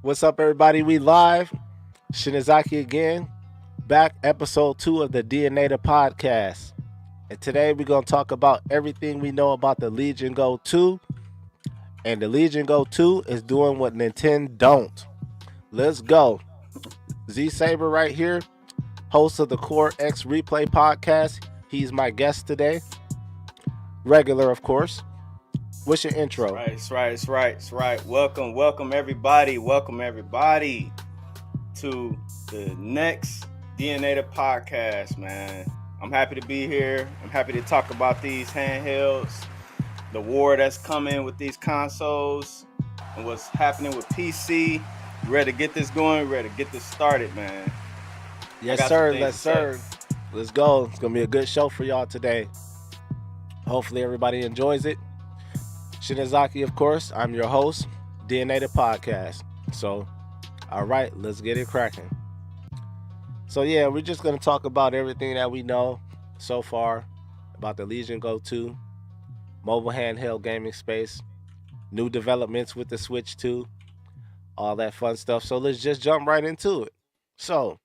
What's up, everybody? We live. Shinizaki again. Back, episode 2 of the D.N.ATA Podcast. And today we're going to talk about everything we know about the Legion Go 2. And the Legion Go 2 is doing what Nintendo don't. Let's go. Z Saber right here, host of the Core X Replay Podcast. He's my guest today. Regular, of course. What's your intro? It's right. Welcome everybody to the next D.N.ATA Podcast, man. I'm happy to be here. I'm happy to talk about these handhelds, the war that's coming with these consoles, and what's happening with PC. You ready to get this going? Ready to get this started, man. I Yes, got some sir. things Yes, to say. sir. Let's go. It's going to be a good show for y'all today. Hopefully, everybody enjoys it. Shinizaki, of course. I'm your host, D.N.ATA Podcast. So, all right, let's get it cracking. So, yeah, we're just going to talk about everything that we know so far about the Legion Go 2, mobile handheld gaming space, new developments with the Switch 2, all that fun stuff. So, let's just jump right into it. So,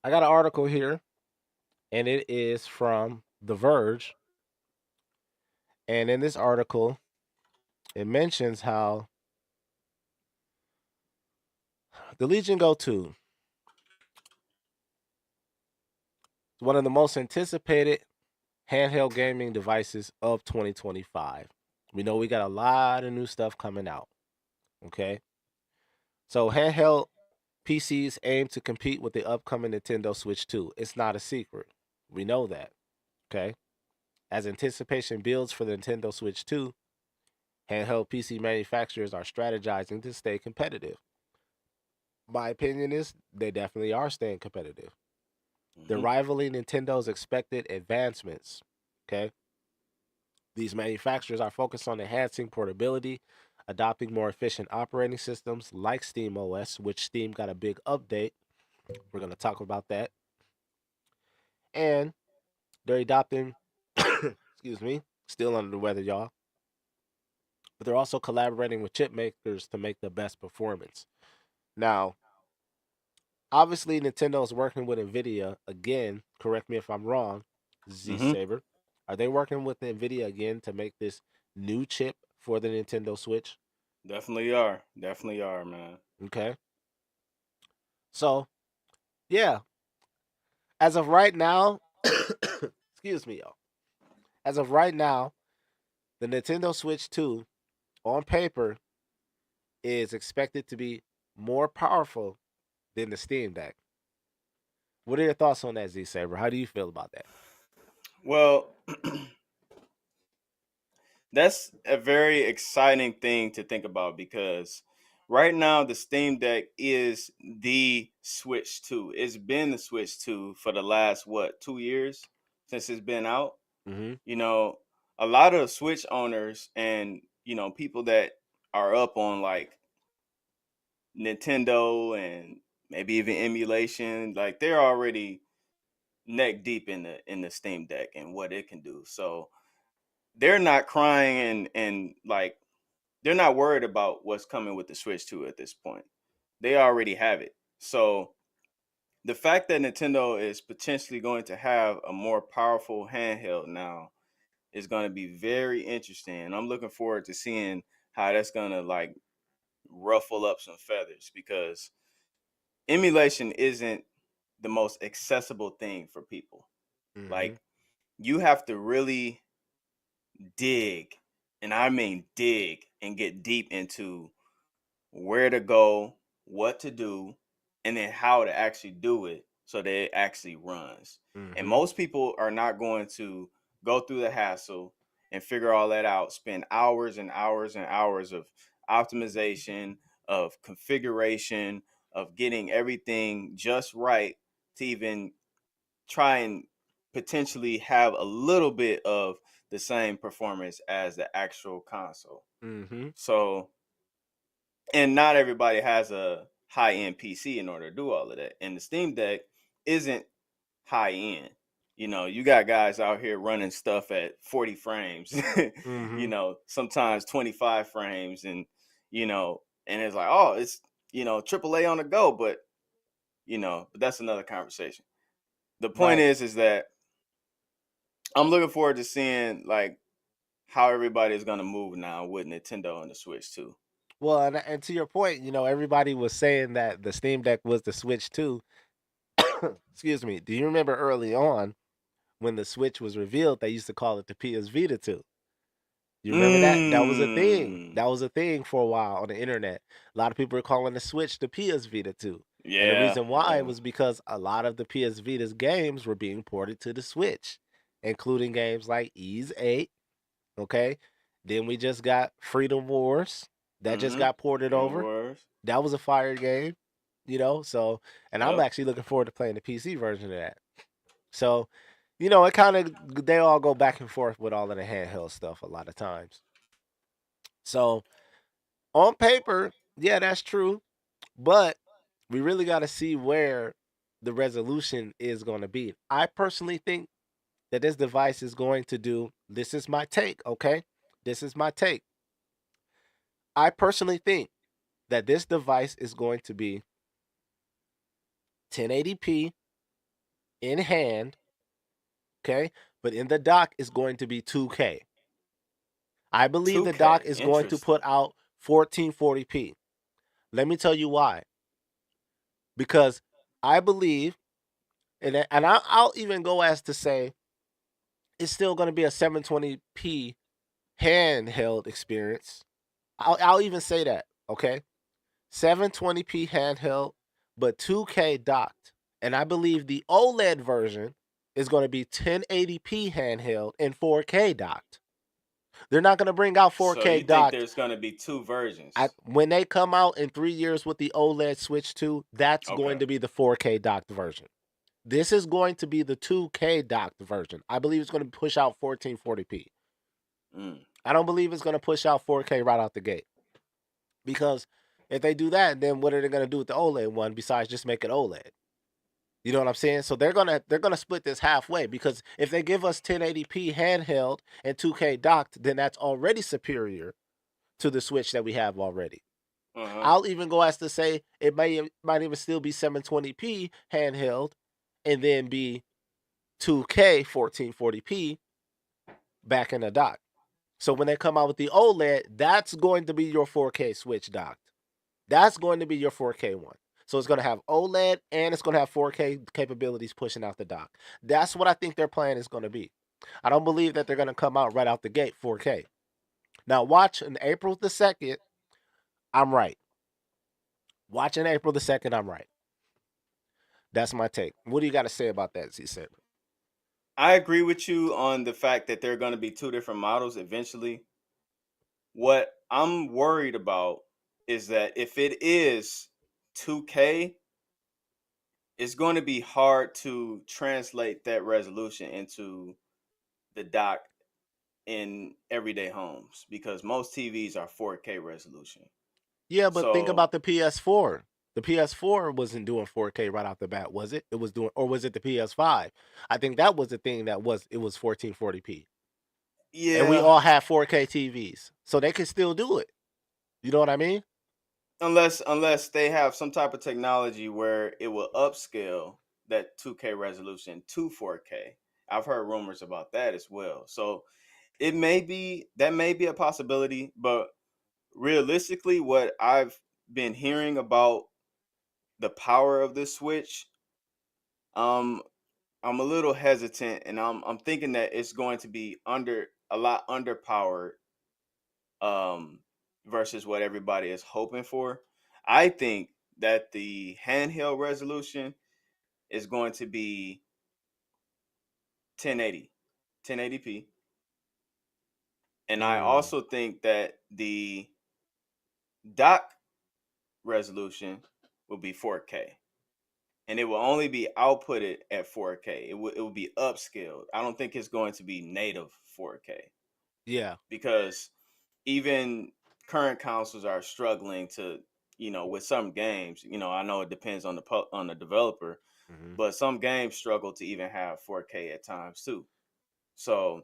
I got an article here, and it is from The Verge. And in this article, it mentions how the Legion Go 2 is one of the most anticipated handheld gaming devices of 2025. We know we got a lot of new stuff coming out. Okay. So, handheld PCs aim to compete with the upcoming Nintendo Switch 2. It's not a secret. We know that. Okay. As anticipation builds for the Nintendo Switch 2, handheld PC manufacturers are strategizing to stay competitive. My opinion is they definitely are staying competitive. They're Mm-hmm. rivaling Nintendo's expected advancements. Okay. These manufacturers are focused on enhancing portability, adopting more efficient operating systems like Steam OS, which Steam got a big update. We're going to talk about that. And they're adopting, excuse me, still under the weather, y'all. But they're also collaborating with chip makers to make the best performance. Now, obviously, Nintendo is working with NVIDIA again. Correct me if I'm wrong, Z Mm-hmm. Saber. Are they working with NVIDIA again to make this new chip for the Nintendo Switch? Definitely are, man. Okay. So, yeah, as of right now, excuse me, y'all. As of right now, the Nintendo Switch 2 on paper is expected to be more powerful than the Steam Deck. What are your thoughts on that, Z Saber? How do you feel about that? Well, that's a very exciting thing to think about because right now the Steam Deck is the Switch 2. It's been the Switch 2 for the last 2 years since it's been out. Mm-hmm. You know, a lot of Switch owners and people that are up on like Nintendo and maybe even emulation, like they're already neck deep in the Steam Deck and what it can do. So they're not crying and like they're not worried about what's coming with the Switch 2 at this point. They already have it. So the fact that Nintendo is potentially going to have a more powerful handheld now is going to be very interesting. And I'm looking forward to seeing how that's going to like ruffle up some feathers because emulation isn't the most accessible thing for people. Mm-hmm. Like you have to really dig, and I mean dig and get deep into where to go, what to do, and then how to actually do it so that it actually runs. And Mm-hmm. most people are not going to go through the hassle and figure all that out, spend hours and hours and hours of optimization, of configuration, of getting everything just right to even try and potentially have a little bit of the same performance as the actual console. Mm-hmm. So, and not everybody has a high end PC in order to do all of that. And the Steam Deck isn't high end. You got guys out here running stuff at 40 frames, Mm-hmm. sometimes 25 frames. And, you know, and it's like, oh, it's AAA on the go, but that's another conversation. The point Right. is that I'm looking forward to seeing like how everybody is gonna move now with Nintendo and the Switch too. Well, and to your point, everybody was saying that the Steam Deck was the Switch too. Excuse me. Do you remember early on when the Switch was revealed, they used to call it the PS Vita 2? You remember that? That was a thing. Mm. That was a thing for a while on the internet. A lot of people were calling the Switch the PS Vita 2. And the Yeah, reason why yeah. was because a lot of the PS Vita's games were being ported to the Switch, including games like Ease 8, okay? Then we just got Freedom Wars that just Mm-hmm. got ported Freedom over. Wars. That was a fire game, so and I'm Yep. actually looking forward to playing the PC version of that. So, it kind of they all go back and forth with all of the handheld stuff a lot of times. So, on paper, yeah, that's true, but we really got to see where the resolution is going to be. I personally think that this device is going to do, this is my take, okay? This is my take. I personally think that this device is going to be 1080p in hand, okay? But in the dock is going to be 2K. I believe the dock 2K. is going to Interesting. put out 1440p. Let me tell you why. Because I believe, and I'll even go as to say, it's still going to be a 720p handheld experience. I'll even say that, okay? 720p handheld, but 2K docked. And I believe the OLED version is going to be 1080p handheld and 4K docked. They're not going to bring out So 4K you think docked. there's gonna be two versions? When they come out in 3 years with the OLED Switch 2, that's Okay. going to be the 4K docked version. This is going to be the 2K docked version. I believe it's going to push out 1440p. Mm. I don't believe it's going to push out 4K right out the gate. Because if they do that, then what are they going to do with the OLED one besides just make it OLED? You know what I'm saying? So they're gonna split this halfway, because if they give us 1080p handheld and 2K docked, then that's already superior to the Switch that we have already. Uh-huh. I'll even go as to say it might even still be 720p handheld and then be 2K 1440p back in the dock. So when they come out with the OLED, that's going to be your 4K Switch docked. That's going to be your 4K one. So it's going to have OLED and it's going to have 4K capabilities pushing out the dock. That's what I think their plan is going to be. I don't believe that they're going to come out right out the gate 4K. Now watch in April the 2nd, I'm right. Watch in April the 2nd, I'm right. That's my take. What do you got to say about that, Z7? I agree with you on the fact that there are gonna be two different models eventually. What I'm worried about is that if it is 2K, it's going to be hard to translate that resolution into the dock in everyday homes because most TVs are 4K resolution. Yeah, but think So about the PS4. The PS4 wasn't doing 4K right off the bat, was it? It was doing, or was it the PS5? I think that was the thing it was 1440p. And we yeah, all have 4K TVs. So they can still do it. You know what I mean? unless they have some type of technology where it will upscale that 2K resolution to 4K. I've heard rumors about that as well. So that may be a possibility, but realistically what I've been hearing about the power of this switch, um I'm a little hesitant and I'm thinking that it's going to be a lot underpowered um versus what everybody is hoping for. I think that the handheld resolution is going to be 1080 1080p, and I Mm, also think that the dock resolution will be 4K, and it will only be outputted at 4K. It will be upscaled. I don't think it's going to be native 4K yeah. because even current consoles are struggling to, with some games. I know it depends on on the developer, Hmm. but some games struggle to even have 4K at times too. So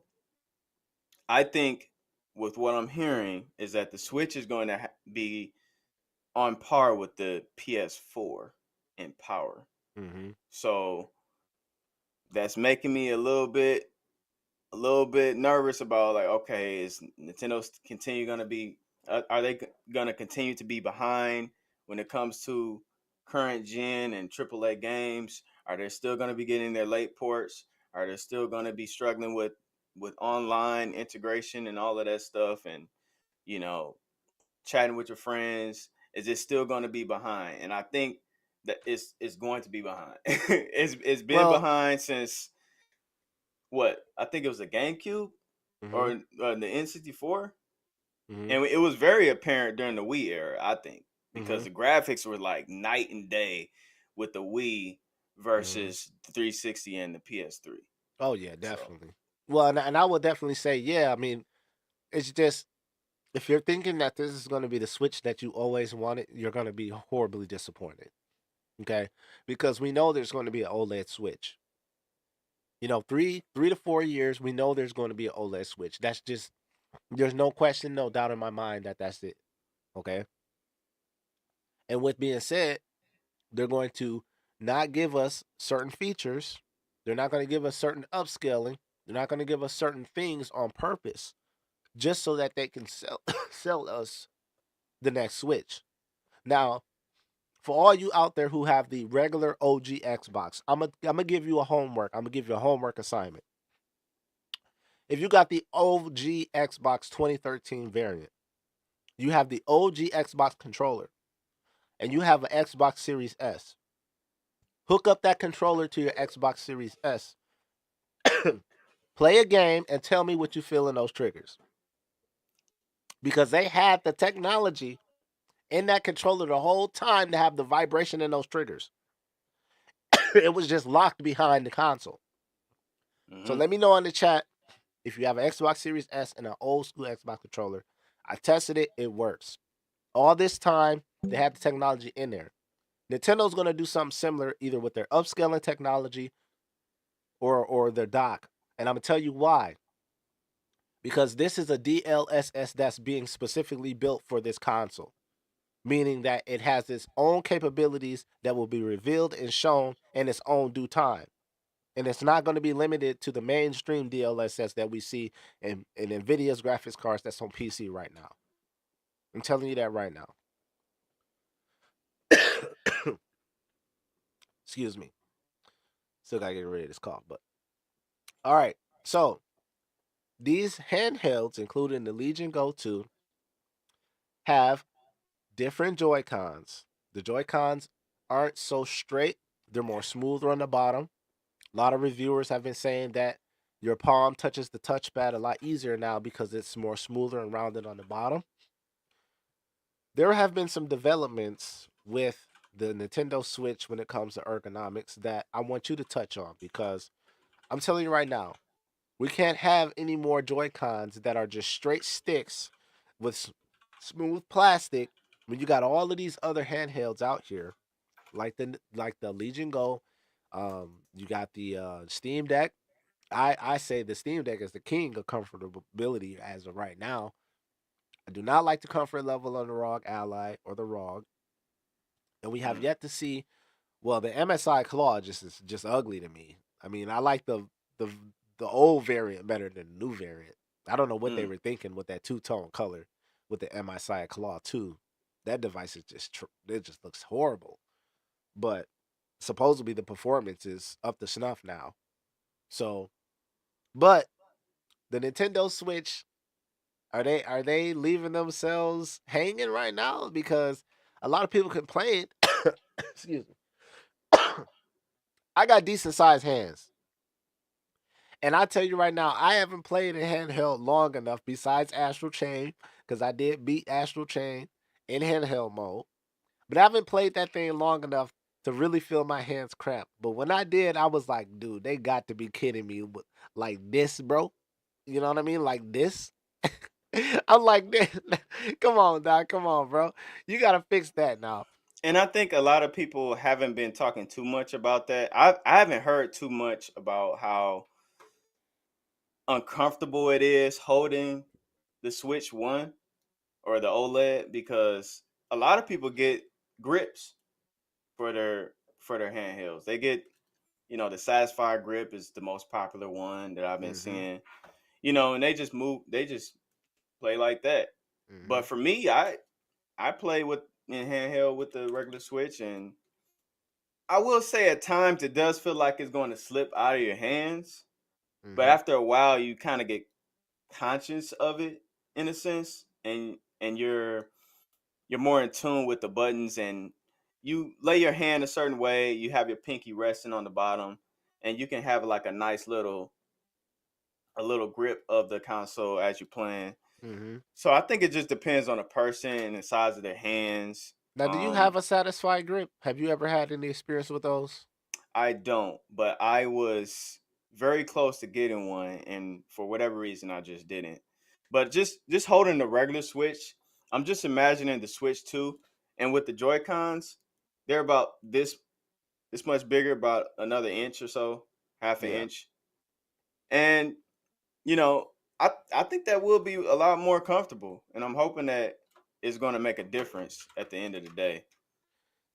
I think with what I'm hearing is that the Switch is going to be on par with the PS4 in power. Mm-hmm. So that's making me a little bit nervous about, like, okay, is Nintendo's continue going to be are they going to continue to be behind when it comes to current gen and AAA games? Are they still going to be getting their late ports? Are they still going to be struggling with online integration and all of that stuff, and you know chatting with your friends? Is it still going to be behind? And I think that it's going to be behind. It's been Well, behind since what? I think it was the GameCube mm-hmm. or the N64, Mm-hmm. and it was very apparent during the Wii era. I think Mm-hmm. because the graphics were like night and day with the Wii Mm-hmm. versus the 360 and the PS3. Oh yeah, So, definitely. Well, and I would definitely say, yeah. I mean, it's just if you're thinking that this is going to be the Switch that you always wanted, you're going to be horribly disappointed. Okay, because we know there's going to be an OLED Switch. You know, three to 4 years, we know there's going to be an OLED Switch. That's just there's no question, no doubt in my mind that that's it. Okay, and with being said, they're going to not give us certain features. They're not going to give us certain upscaling. They're not going to give us certain things on purpose just so that they can sell sell us the next Switch. Now, for all you out there who have the regular OG Xbox, I'm gonna give you a homework. I'm gonna give you a homework assignment. If you got the OG Xbox 2013 variant, you have the OG Xbox controller, and you have an Xbox Series S. Hook up that controller to your Xbox Series S. Play a game and tell me what you feel in those triggers. Because they had the technology in that controller the whole time to have the vibration in those triggers. It was just locked behind the console. So hmm let me know in the chat if you have an Xbox Series S and an old school Xbox controller. I tested it, it works. All this time, they had the technology in there. Nintendo's going to do something similar either with their upscaling technology or their dock. And I'm going to tell you why. Because this is a DLSS that's being specifically built for this console, meaning that it has its own capabilities that will be revealed and shown in its own due time. And it's not going to be limited to the mainstream DLSS that we see in NVIDIA's graphics cards that's on PC right now. I'm telling you that right now. Excuse me. Still got to get rid of this cough. But all right. So these handhelds, including the Legion Go 2, have different Joy Cons. The Joy Cons aren't so straight, they're more smoother on the bottom. A lot of reviewers have been saying that your palm touches the touchpad a lot easier now because it's more smoother and rounded on the bottom. There have been some developments with the Nintendo Switch when it comes to ergonomics that I want you to touch on because I'm telling you right now, we can't have any more Joy Cons that are just straight sticks with smooth plastic when you got all of these other handhelds out here, like the Legion Go. You got the Steam Deck. I say the Steam Deck is the king of comfortability as of right now. I do not like the comfort level on the ROG Ally or the ROG, and we have mm, yet to see. Well, the MSI Claw just is just ugly to me. I mean, I like the the old variant better than the new variant. I don't know what they mm. were thinking with that two tone color with the MSI Claw 2. That device is just it just looks horrible. But supposedly the performance is up to snuff now. So, but the Nintendo Switch, are they leaving themselves hanging right now because a lot of people complain. Excuse me. I got decent sized hands. And I tell you right now, I haven't played a handheld long enough besides Astral Chain, because I did beat Astral Chain in handheld mode. But I haven't played that thing long enough to really feel my hands cramp. But when I did, I was like, dude, they got to be kidding me with like this, bro. You know what I mean? Like this. I'm like, come on, Doc. Come on, bro. You gotta fix that now. And I think a lot of people haven't been talking too much about that. I haven't heard too much about how uncomfortable it is holding the Switch One or the OLED, because a lot of people get grips for their handhelds. They get, the Satisfyer grip is the most popular one that I've been Mm-hmm. seeing. And they just play like that. Mm-hmm. But for me, I play with in handheld with the regular Switch, and I will say at times it does feel like it's going to slip out of your hands. But Mm-hmm. after a while, you kind of get conscious of it in a sense, and you're more in tune with the buttons, and you lay your hand a certain way. You have your pinky resting on the bottom, and you can have like a little grip of the console as you're playing. Mm-hmm. So I think it just depends on the person and the size of their hands. Now, do you have a satisfied grip? Have you ever had any experience with those? I don't, but I was very close to getting one, and for whatever reason, I just didn't. But just holding the regular Switch, I'm just imagining the Switch 2, and with the Joy Cons, they're about this much bigger, about another inch or so, half an Yeah. inch, and you know, I think that will be a lot more comfortable, and I'm hoping that it's going to make a difference at the end of the day.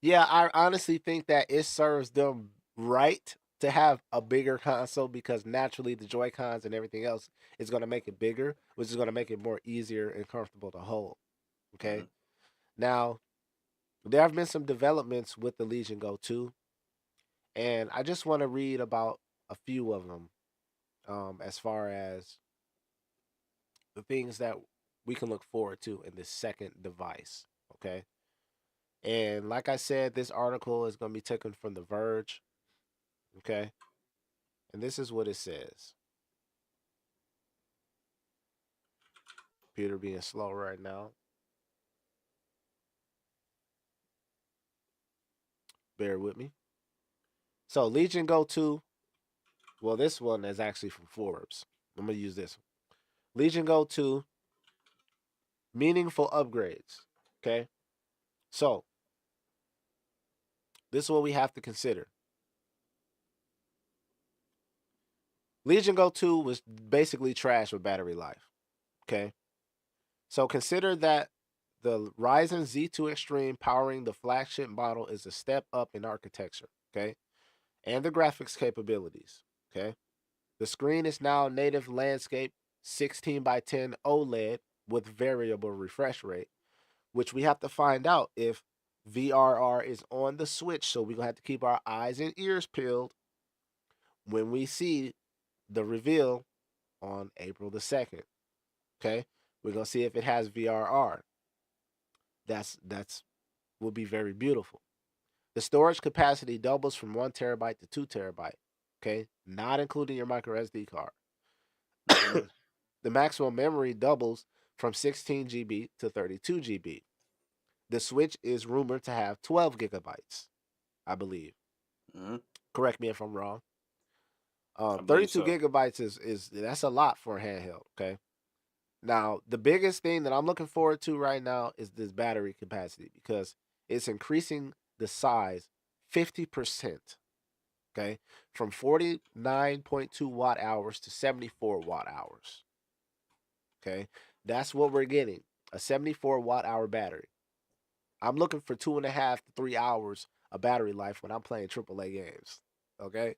Yeah, I honestly think that it serves them right to have a bigger console because naturally the Joy Cons and everything else is going to make it bigger, which is going to make it more easier and comfortable to hold. Okay. Hmm. Now, there have been some developments with the Legion Go 2, and I just want to read about a few of them as far as the things that we can look forward to in this second device. Okay. And like I said, this article is going to be taken from The Verge. Okay. And this is what it says. Computer being slow right now. Bear with me. So Legion Go 2. Well, this one is actually from Forbes. I'm going to use this one. Legion Go 2. Meaningful upgrades. Okay. So this is what we have to consider. Legion Go 2 was basically trash with battery life. Okay. So consider that the Ryzen Z2 Extreme powering the flagship model is a step up in architecture. Okay. And the graphics capabilities. Okay. The screen is now native landscape 16 by 10 OLED with variable refresh rate, which we have to find out if VRR is on the Switch. So we're going to have to keep our eyes and ears peeled when we see the reveal on April the 2nd. Okay? We're going to see if it has VRR. That's will be very beautiful. The storage capacity doubles from 1 terabyte to 2 terabyte. Okay? Not including your micro SD card. Hmm. The maximum memory doubles from 16 GB to 32 GB. The Switch is rumored to have 12 gigabytes, I believe. Hmm. Correct me if I'm wrong. I believe 32 so. gigabytes is that's a lot for a handheld. Okay. Now the biggest thing that I'm looking forward to right now is this battery capacity because it's increasing the size 50%. Okay, from 49.2 watt hours to 74 watt hours. Okay, that's what we're getting, a 74 watt hour battery. I'm looking for 2.5 to 3 hours of battery life when I'm playing AAA games. Okay,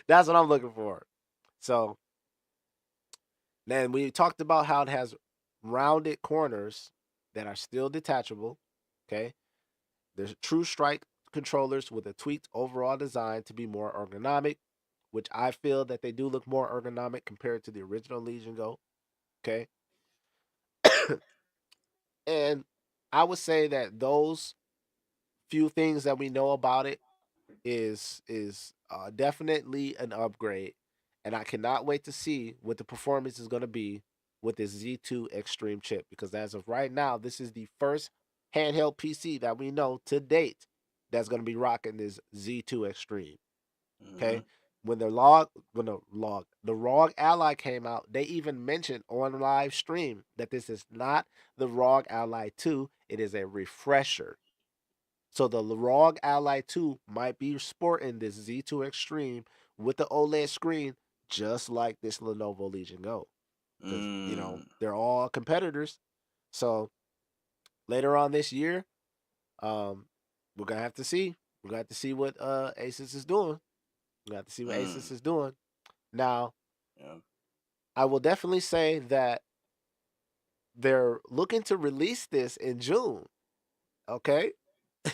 that's what I'm looking for. So then we talked about how it has rounded corners that are still detachable. Okay, there's true strike controllers with a tweaked overall design to be more ergonomic, which I feel that they do look more ergonomic compared to the original Legion Go. Okay, and I would say that those few things that we know about it is definitely an upgrade, and I cannot wait to see what the performance is going to be with this Z2 Extreme chip because as of right now, this is the first handheld PC that we know to date that's going to be rocking this Z2 Extreme. Hmm. Okay, when the ROG Ally came out, they even mentioned on live stream that this is not the ROG Ally 2; it is a refresher. So the ROG Ally 2 might be sporting this Z2 Extreme with the OLED screen, just like this Lenovo Legion Go, because Mm. they're all competitors. So later on this year. Um, we're gonna have to see. We're gonna have to see what Asus is doing. We're gonna have to see what Asus Mm. is doing. Now, Yeah. I will definitely say that they're looking to release this in June. Okay.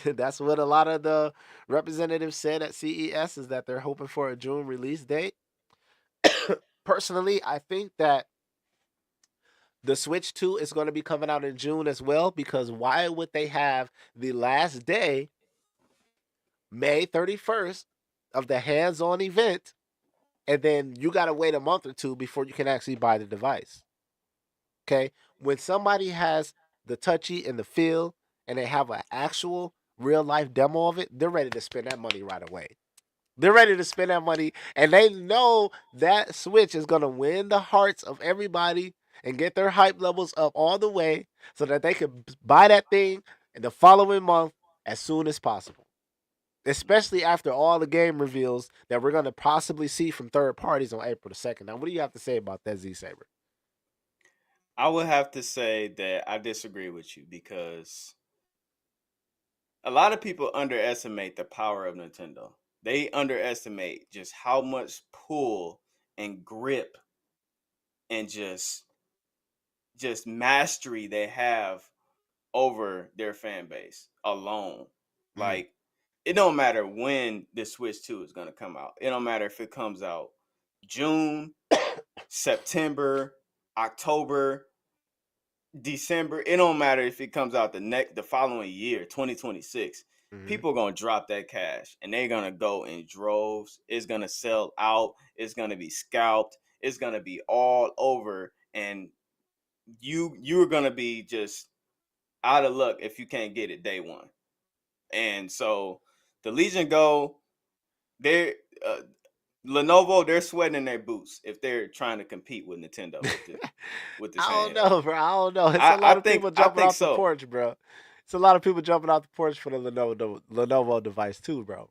That's what a lot of the representatives said at CES is that they're hoping for a June release date. Personally, I think that the Switch 2 is going to be coming out in June as well because why would they have the last day, May 31st, of the hands on event, and then you got to wait a month or two before you can actually buy the device? Okay. When somebody has the touchy and the feel and they have an actual real life demo of it, they're ready to spend that money right away. They're ready to spend that money and they know that Switch is going to win the hearts of everybody and get their hype levels up all the way so that they can buy that thing in the following month as soon as possible. Especially after all the game reveals that we're going to possibly see from third parties on April the 2nd. Now, what do you have to say about that, Z Saber? I would have to say that I disagree with you because a lot of people underestimate the power of Nintendo. They underestimate just how much pull and grip and just mastery they have over their fan base alone. Mm-hmm. Like it don't matter when the Switch 2 is going to come out. It don't matter if it comes out June, September, October, December. It don't matter if it comes out the following year, 2026. Mm-hmm. People are gonna drop that cash and they're gonna go in droves. It's gonna sell out. It's gonna be scalped. It's gonna be all over, and you're gonna be just out of luck if you can't get it day one. And so the Legion Go, they're uh, Lenovo, they're sweating in their boots if they're trying to compete with Nintendo with this I don't handheld. know, bro. I don't know. It's a I lot of think people I jumping think off the so. porch, bro. It's a lot of people jumping off the porch for the Lenovo device too, bro.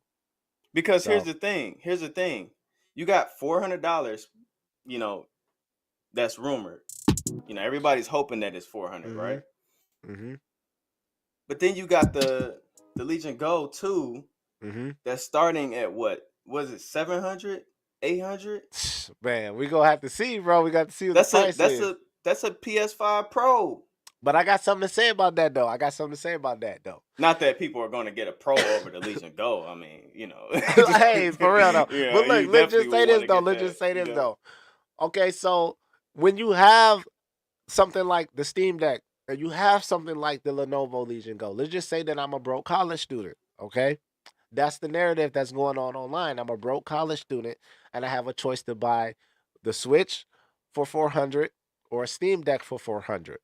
Because here's So, the thing. Here's the thing. You got $400, you know, that's rumored. Everybody's hoping that it's 400, mm-hmm, right? mm-hmm, But then you got the Legion Go 2 mm-hmm. that's starting at what? Was it 700, 800? Man, we gonna have to see, bro. We got to see what the That's a price that's is. a that's a PS5 Pro. But I got something to say about that, though. I got something to say about that, though. Not that people are going to get a Pro over the Legion Go. I mean, Hey, for real though. But look, you let's definitely just would say want this to though. get Let's that, just say this though. Okay, so when you have something like the Steam Deck, and you have something like the Lenovo Legion Go, let's just say that I'm a broke college student. Okay, that's the narrative that's going on online. I'm a broke college student, and I have a choice to buy the Switch for 400 or a Steam Deck for 400.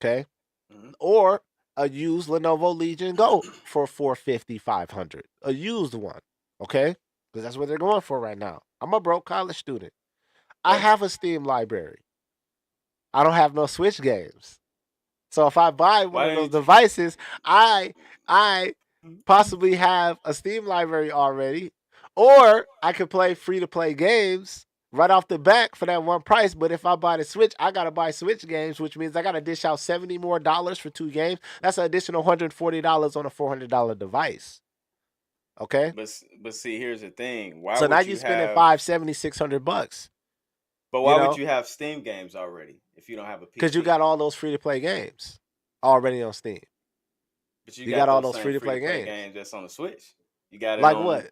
Okay, Mhm. or a used Lenovo Legion Go for 450, 500. A used one. Okay, because that's what they're going for right now. I'm a broke college student. I Yep. have a Steam library. I don't have no Switch games. So if I buy one Why of those didn't you? devices, I possibly have a Steam library already, or I could play free to play games right off the back for that one price. But if I buy the Switch, I gotta buy Switch games, which means I gotta dish out $70 more for two games. That's an additional $140 on a $400 device. Okay, But see, here's the thing. Why so now would you you spending have? 570, $600. But You why would know, you have Steam games already if you don't have a because you PC? got all those free to play games already on Steam. But you You got got all those those same free to free to play play games. games that's on the Switch. You got it Like on. what?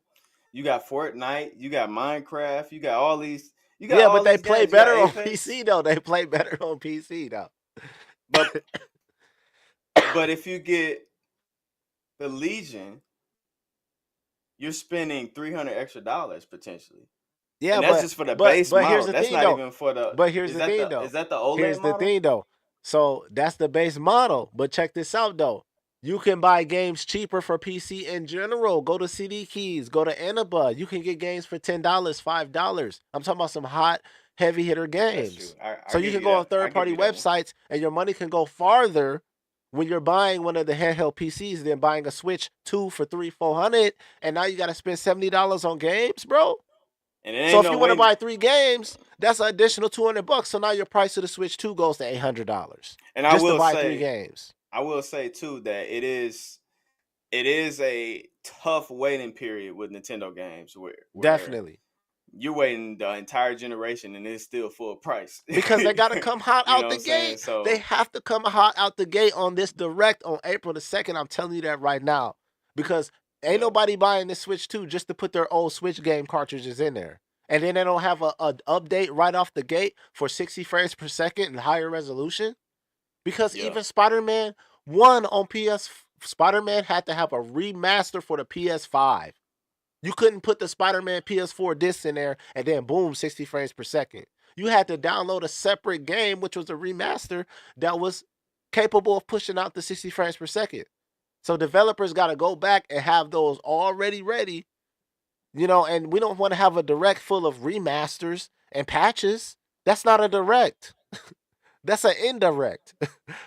You got Fortnite. You got Minecraft. You got all these. You got Yeah, but all they these play games. You got better on Apex. PC though. They play better on PC though. But but if you get the Legion, you're spending $300 extra potentially, Yeah, and that's but just for the but base but here's model. the That's thing not though. even for the. But here's Is the that thing the though. is that the OLED Here's the model? thing though. So that's the base model. But check this out though. You can buy games cheaper for PC in general. Go to CD Keys. Go to Annaba. You can get games for $10, $5. I'm talking about some hot, heavy hitter That's true. games. I So you give can you go on that. I third give party you that one. websites and your money can go farther when you're buying one of the handheld PCs than buying a Switch 2 for 3, 400. And now you got to spend $70 on games, bro. And it So ain't if no you want to way. buy three games, that's an additional $200. So now your price of the Switch 2 goes to $800 And I just to will buy three say, games. I will say too that it is a tough waiting period with Nintendo games where Definitely. you're waiting the entire generation and it's still full price. Because they got to come hot You know out what the I'm saying? gate. They So have to come hot out the gate on this direct on April the 2nd. I'm telling you that right now. Because ain't yeah, nobody buying this Switch 2 just to put their old Switch game cartridges in there. And then they don't have a update right off the gate for 60 frames per second and higher resolution. Because yeah. even Spider-Man 1 on Spider-Man had to have a remaster for the PS5. You couldn't put the Spider-Man PS4 disc in there and then boom, 60 frames per second. You had to download a separate game, which was a remaster that was capable of pushing out the 60 frames per second. So developers got to go back and have those already ready, and we don't want to have a direct full of remasters and patches. That's not a direct. That's an indirect.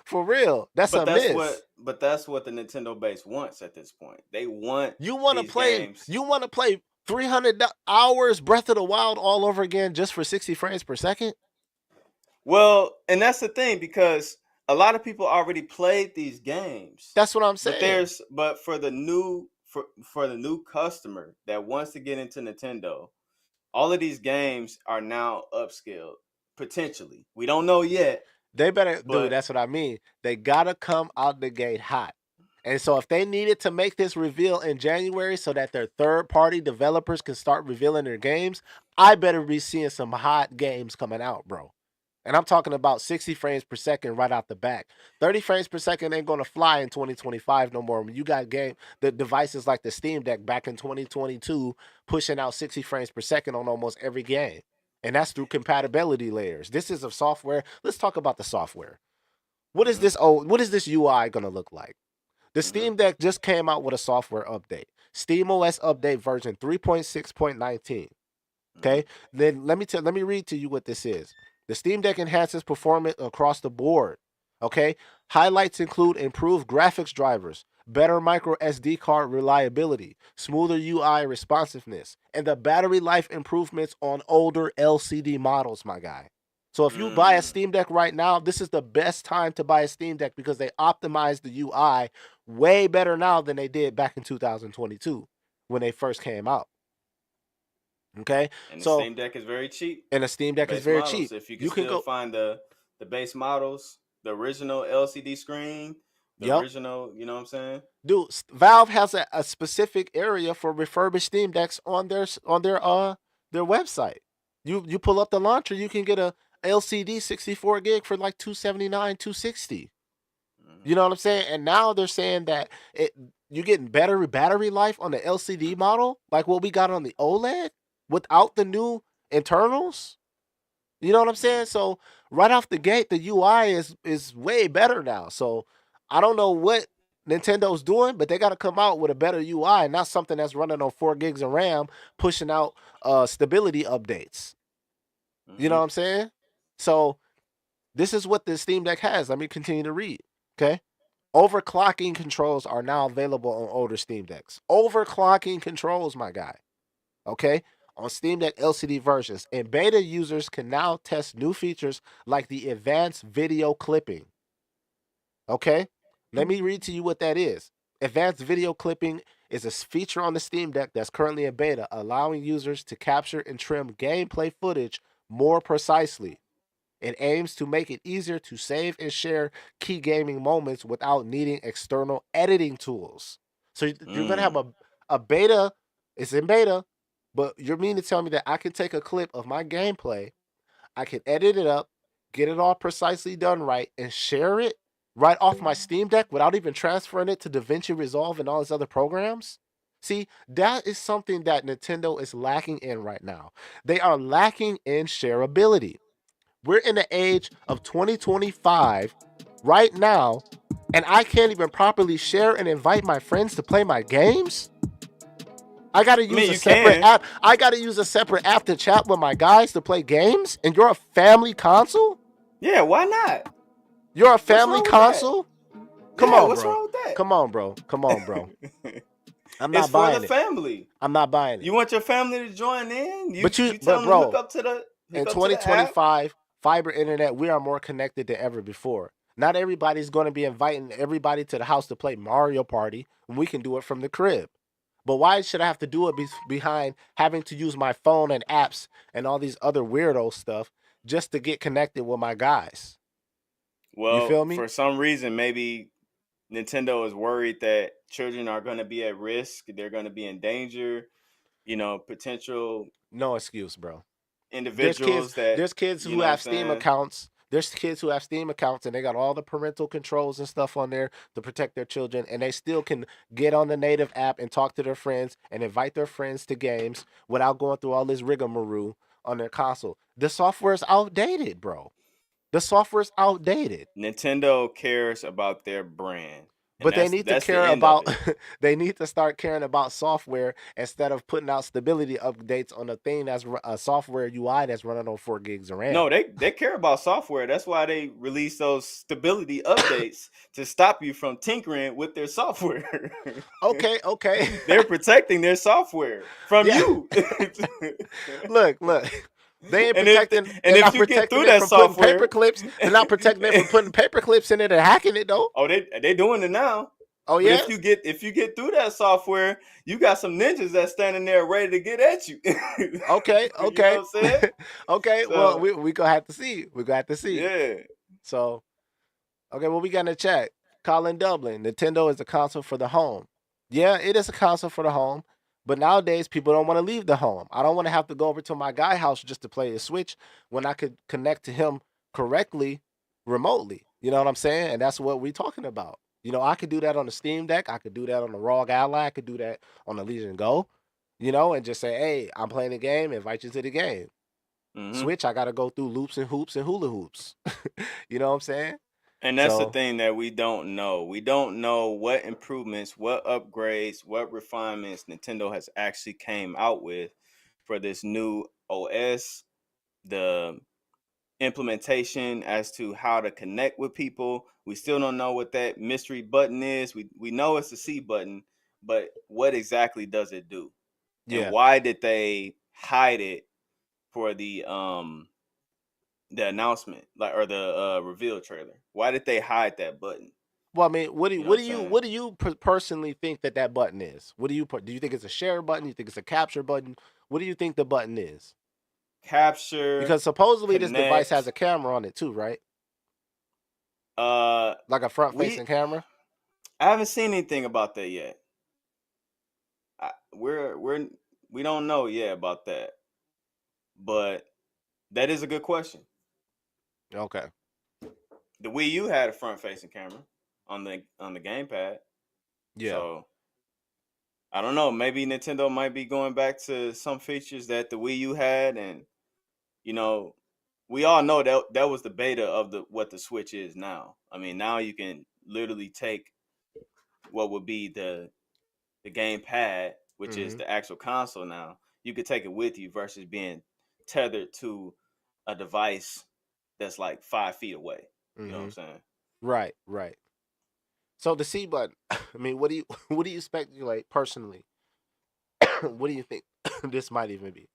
For real. That's a miss. But that's what the Nintendo base wants at this point. They want You want to these play games. you want to play 300 hours Breath of the Wild all over again just for 60 frames per second? Well, and that's the thing because a lot of people already played these games. That's what I'm But saying. but for the new customer that wants to get into Nintendo, all of these games are now upscaled potentially. We don't know yet, They better, dude, but that's what I mean. They got to come out the gate hot. And so if they needed to make this reveal in January so that their third-party developers can start revealing their games, I better be seeing some hot games coming out, bro. And I'm talking about 60 frames per second right out the back. 30 frames per second ain't going to fly in 2025 no more. When you got the devices like the Steam Deck back in 2022 pushing out 60 frames per second on almost every game. And that's through compatibility layers. This is a software. Let's talk about the software. mhm, What is this UI going to look like? The mhm, Steam Deck just came out with a software update. SteamOS update version 3.6.19. mhm, Okay? Then let me read to you what this is. The Steam Deck enhances performance across the board. Okay? Highlights include improved graphics drivers, better micro SD card reliability, smoother UI responsiveness, and the battery life improvements on older LCD models, my guy. So if you buy a mm. Steam Deck right now, this is the best time to buy a Steam Deck because they optimized the UI way better now than they did back in 2022 when they first came out. Okay? And the So Steam Deck is very cheap. and a Steam The Deck is base very models, cheap. if you can You can still go, find the base models, the original LCD screen, the yep. original, you know what I'm saying? Dude, Valve has a specific area for refurbished Steam Decks on their website. You pull up the launcher, you can get a LCD 64 gig for like 279, 260. Mhm. You know what I'm saying? And now they're saying that you're getting better battery life on the LCD model, like what we got on the OLED, without the new internals. You know what I'm saying? So right off the gate, the UI is way better now. So I don't know what Nintendo's doing, but they got to come out with a better UI, not something that's running on 4 gigs of RAM, pushing out stability updates. You know Mhm. what I'm saying? So this is what the Steam Deck has. Let me continue to read. Okay. Overclocking controls are now available on older Steam Decks. Overclocking controls, my guy. Okay? On Steam Deck LCD versions. And beta users can now test new features like the advanced video clipping. Okay? Let me read to you what that is. Advanced video clipping is a feature on the Steam Deck that's currently in beta, allowing users to capture and trim gameplay footage more precisely. It aims to make it easier to save and share key gaming moments without needing external editing tools. So you're gonna have Mm. a beta. It's in beta, but you're meaning to tell me that I can take a clip of my gameplay, I can edit it up, get it all precisely done right, and share it right off my Steam Deck without even transferring it to DaVinci Resolve and all these other programs? See, that is something that Nintendo is lacking in right now. They are lacking in shareability. We're in the age of 2025 right now, and I can't even properly share and invite my friends to play my games. I gotta I use mean, a you separate can. app. I gotta use a separate app to chat with my guys to play games. And you're a family console? Yeah, why not? You're a What's family wrong with that? console? Come Yeah, on, what's bro. wrong with Come on, bro. Come on, bro. that? I'm It's not for the buying it. family. I'm not buying it. You want your family to join in? You tell But them to hook bro, up to the in app. 2025, fiber internet, we are more connected than ever before. Not everybody's going to be inviting everybody to the house to play Mario Party when we can do it from the crib. But why should I have to do it behind having to use my phone and apps and all these other weirdo stuff just to get connected with my guys? You Well, feel me? for some reason, maybe Nintendo is worried that children are going to be at risk. They're going to be in danger. Potential No excuse, bro. There's kids individuals that, there's kids you who know what I'm have Steam saying? accounts. There's kids who have Steam accounts and they got all the parental controls and stuff on there to protect their children, and they still can get on the native app and talk to their friends and invite their friends to games without going through all this rigmarole on their console. The software is outdated, bro. The software is outdated. Nintendo cares about their brand, and But they that's need to that's the care end of about it. they need to start caring about software instead of putting out stability updates on a thing that's a software UI that's running on 4 gigs of RAM. No, they care about software. That's why they release those stability updates to stop you from tinkering with their software. Okay, okay. They're protecting their software from Yeah. you. Look. They ain't and if protecting. and They're if not you get protecting through it that from putting paper software, clips. They're not protecting it from putting paper clips in it and hacking it though. oh, they doing it now. Oh But yeah. if you get through that software, you got some ninjas that's standing there ready to get at you. Okay. You know Okay. what I'm saying? Okay. Well, So we gonna have to see. We gonna have to see. yeah. So okay, well, we got in the chat. Colin Dublin, Nintendo is a console for the home. Yeah, it is a console for the home, but nowadays people don't want to leave the home. I don't want to have to go over to my guy house just to play the Switch when I could connect to him correctly remotely. You know what I'm saying? And that's what we're talking about. I could do that on the Steam Deck. I could do that on the ROG Ally. I could do that on the Legion Go, and just say, hey, I'm playing the game, invite you to the game. Hmm. Switch, I got to go through loops and hoops and hula hoops. You know what I'm saying? And that's the So, thing that we don't know. We don't know what improvements, what upgrades, what refinements Nintendo has actually came out with for this new OS, the implementation as to how to connect with people. We still don't know what that mystery button is. We know it's a C button, but what exactly does it do? And yeah. why did they hide it for the announcement, like, or the reveal trailer? Why did they hide that button? Well, I mean, what do you, You know what what I'm do you saying? what do you personally think that button is? What do you think it's a share button? Do you think it's a capture button? What do you think the button is? Capture, Because supposedly this device has connect. a camera on it too, right? Uh, Like a front-facing we camera. I haven't seen anything about that yet. We don't know yet about that, but that is a good question. Okay. The Wii U had a front-facing camera on the gamepad, Yeah. so I don't know. Maybe Nintendo might be going back to some features that the Wii U had, and you know, we all know that that was the beta of the what the Switch is now. I mean, now you can literally take what would be the gamepad, which is Mm-hmm. the actual console now. You could take it with you versus being tethered to a device that's like 5 feet away. You know what Mm-hmm. I'm saying? Right. Right. So the C button. I mean, what do you what do you expect? Like personally, what do you think this might even be?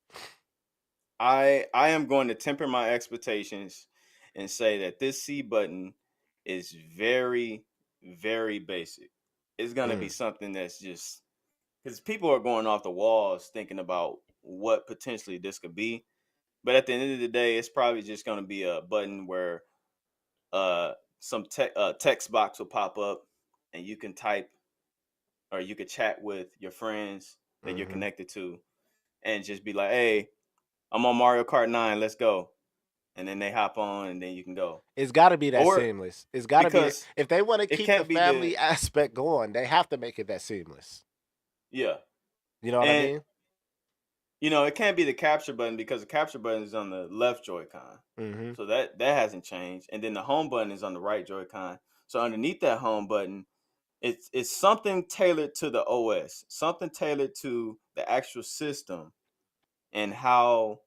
I am going to temper my expectations and say that this C button is very, very basic. It's gonna be Mm. something that's just because people are going off the walls thinking about what potentially this could be. But at the end of the day, it's probably just gonna be a button where some text box will pop up and you can type or you could chat with your friends that you're Mm-hmm. connected to and just be like, hey, I'm on Mario Kart 9, let's go. And then they hop on and then you can go. It's got to be that Or seamless. It's got to be because if they want to it keep the can't be the family aspect going, they have to make it that seamless. yeah. You know what I And mean? it can't be the capture button because the capture button is on the left Joy-Con. Mm-hmm. So that hasn't changed. And then the home button is on the right Joy-Con. So underneath that home button, it's something tailored to the OS, something tailored to the actual system and how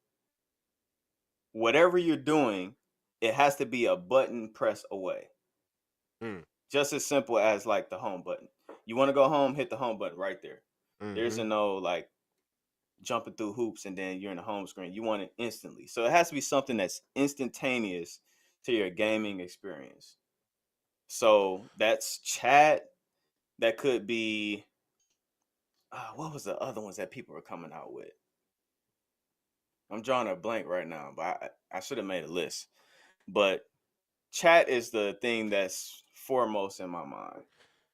whatever you're doing, it has to be a button press away. Mm. Just as simple as like the home button. You want to go home, hit the home button right there. There's Mm-hmm. no like jumping through hoops and then you're in the home screen. You want it instantly. So it has to be something that's instantaneous to your gaming experience. So that's chat. That could be what was the other ones that people were coming out with? I'm drawing a blank right now, but I should have made a list. But chat is the thing that's foremost in my mind.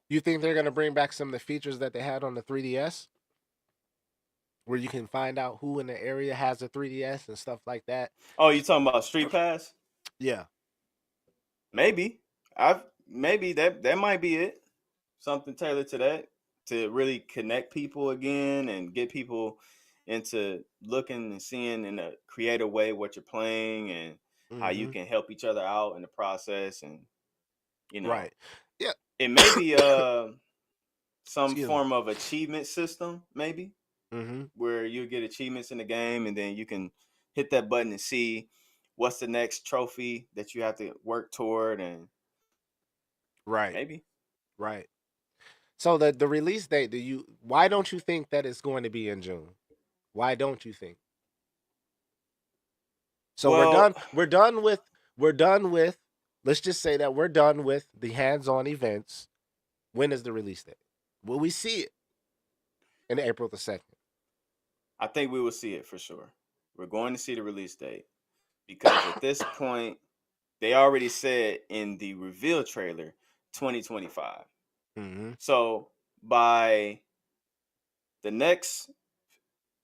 You think they're gonna bring back some of the features that they had on the 3DS, where you can find out who in the area has a 3DS and stuff like that? Oh, you talking about Street Pass? Yeah. Maybe. I've maybe that might be it. Something tailored to that to really connect people again and get people into looking and seeing in a creative way what you're playing and how you Mm-hmm. can help each other out in the process. And you know, Right. Yeah. it may be some Excuse me. form of achievement system, maybe, Mm-hmm. where you get achievements in the game and then you can hit that button and see what's the next trophy that you have to work toward. And Right. maybe. Right. So the release date, do you why don't you think that it's going to be in June? Why don't you think? So we're Well, done. We're done with. Let's just say that we're done with the hands-on events. When is the release date? Will we see it in April 2nd? I think we will see it for sure. We're going to see the release date because at this point, they already said in the reveal trailer 2025. Mm-hmm. So by the next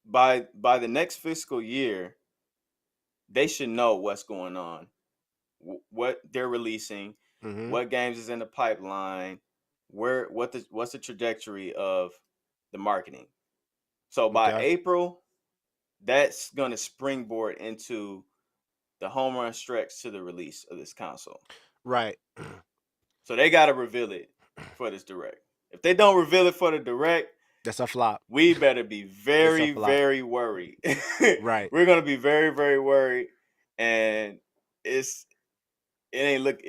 by the next fiscal year, they should know what's going on, what they're releasing, Mm-hmm. what games is in the pipeline, what's the trajectory of the marketing. So by Okay. April, that's going to springboard into the home run stretch to the release of this console. Right. So they got to reveal it for this direct. If they don't reveal it for the direct, That's a flop. we better be It's a very, flop. very worried. Right. We're gonna be very, very worried, and it's it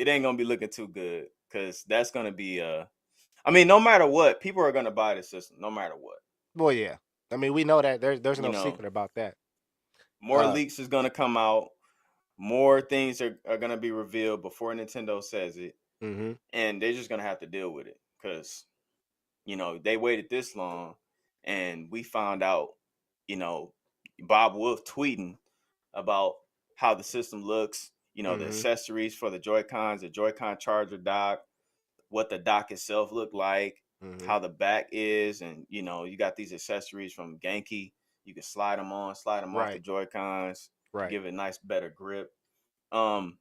ain't gonna be looking too good because that's gonna be I mean, no matter what, people are gonna buy the system, no matter what. Well, yeah. I mean, we know that there's You no know, secret about that. more Uh. leaks is gonna come out, more things are gonna be revealed before Nintendo says it, Mm-hmm. and they're just gonna have to deal with it because they waited this long, and we found out, you know, Bob Wolf tweeting about how the system looks, the Mm-hmm. accessories for the Joy-Cons, the Joy-Con charger dock, what the dock itself looked like, Mm-hmm. how the back is, and you got these accessories from Genki. You can slide them on, slide them off the Right. Joy-Cons to Right. give it a nice, better grip. Um,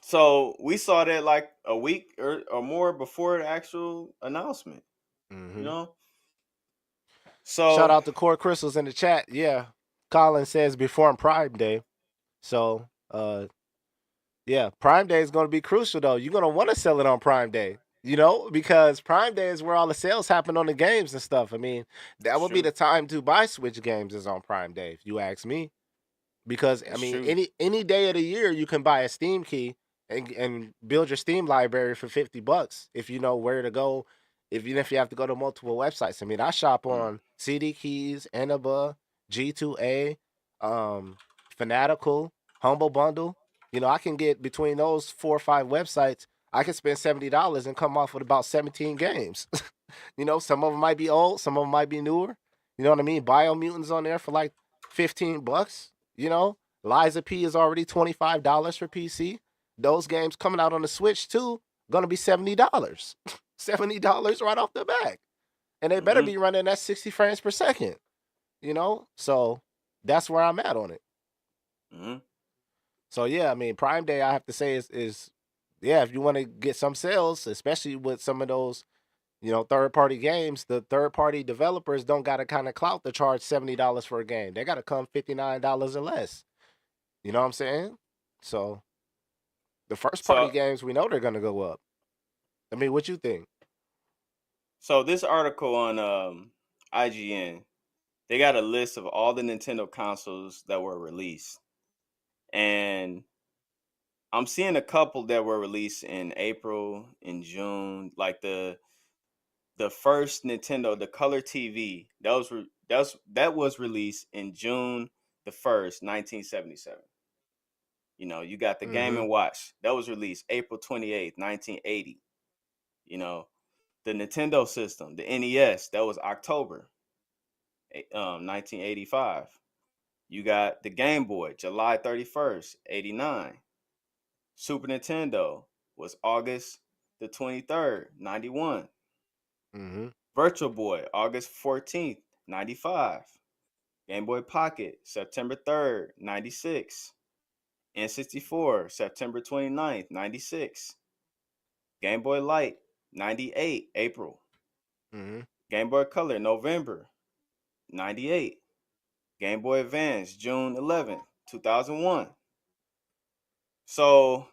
so we saw that like a week or more before the actual announcement, you Mm-hmm. know? Shout So out to Core Crystals in the chat. Yeah. Colin says before Prime Day. So yeah, Prime Day is going to be crucial though. You're going to want to sell it on Prime Day, because Prime Day is where all the sales happen on the games and stuff. I mean, that it's would be true. the time to buy Switch games is on Prime Day, if you ask me. Because I It's mean, true. any day of the year you can buy a Steam key and build your Steam library for $50 if you know where to go. Even if you have to go to multiple websites. I mean, I shop Mm, on CD Keys, Enaba, G2A, Fanatical, Humble Bundle. I can get between those 4 or 5 websites. I can spend $70 and come off with about 17 games. Some of them might be old, some of them might be newer. You know what I mean? Biomutants on there for like $15. Liza P is already $25 for PC. Those games coming out on the Switch too, gonna be $70. $70 right off the bat. And they better mm-hmm, be running at 60 frames per second. So that's where I'm at on it. mm-hmm. So yeah, I mean, Prime Day, I have to say is yeah, if you want to get some sales, especially with some of those, third party games, the third party developers don't got to kind of clout to charge $70 for a game. They got to come $59 or less. You know what I'm saying? So the first party So games, we know they're gonna go up. I mean, what you think? so this article on IGN, they got a list of all the Nintendo consoles that were released, and I'm seeing a couple that were released in April, in June, like the first Nintendo, the Color TV, that was released in June the 1st, 1977. You got the Game Mm-hmm. and Watch that was released April 28th, 1980. You know, the Nintendo system, the NES, that was October 1985. You got the Game Boy, July 31st, 89. Super Nintendo was August 23rd, 91. Mm-hmm. Virtual Boy, August 14th, 95. Game Boy Pocket, September 3rd, 96. N64, September 29th, 96. Game Boy Light, 98, April. Mm-hmm. Game Boy Color, November, 98. Game Boy Advance, June 11th, 2001. So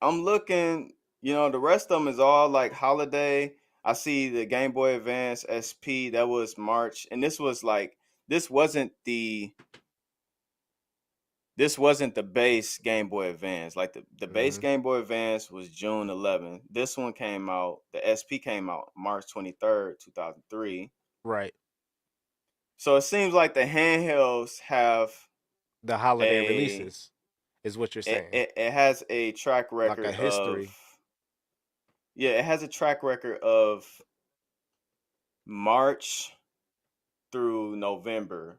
I'm looking, the rest of them is all like holiday. I see the Game Boy Advance SP, that was March. And this wasn't the this wasn't the base Game Boy Advance. Like the base Mm-hmm. Game Boy Advance was June 11th. This one came out, the SP came out March 23rd, 2003. Right. So it seems like the handhelds have The holiday a releases is what you're it, saying. it, it has a track Like a record of history. yeah, it has a track record of March through November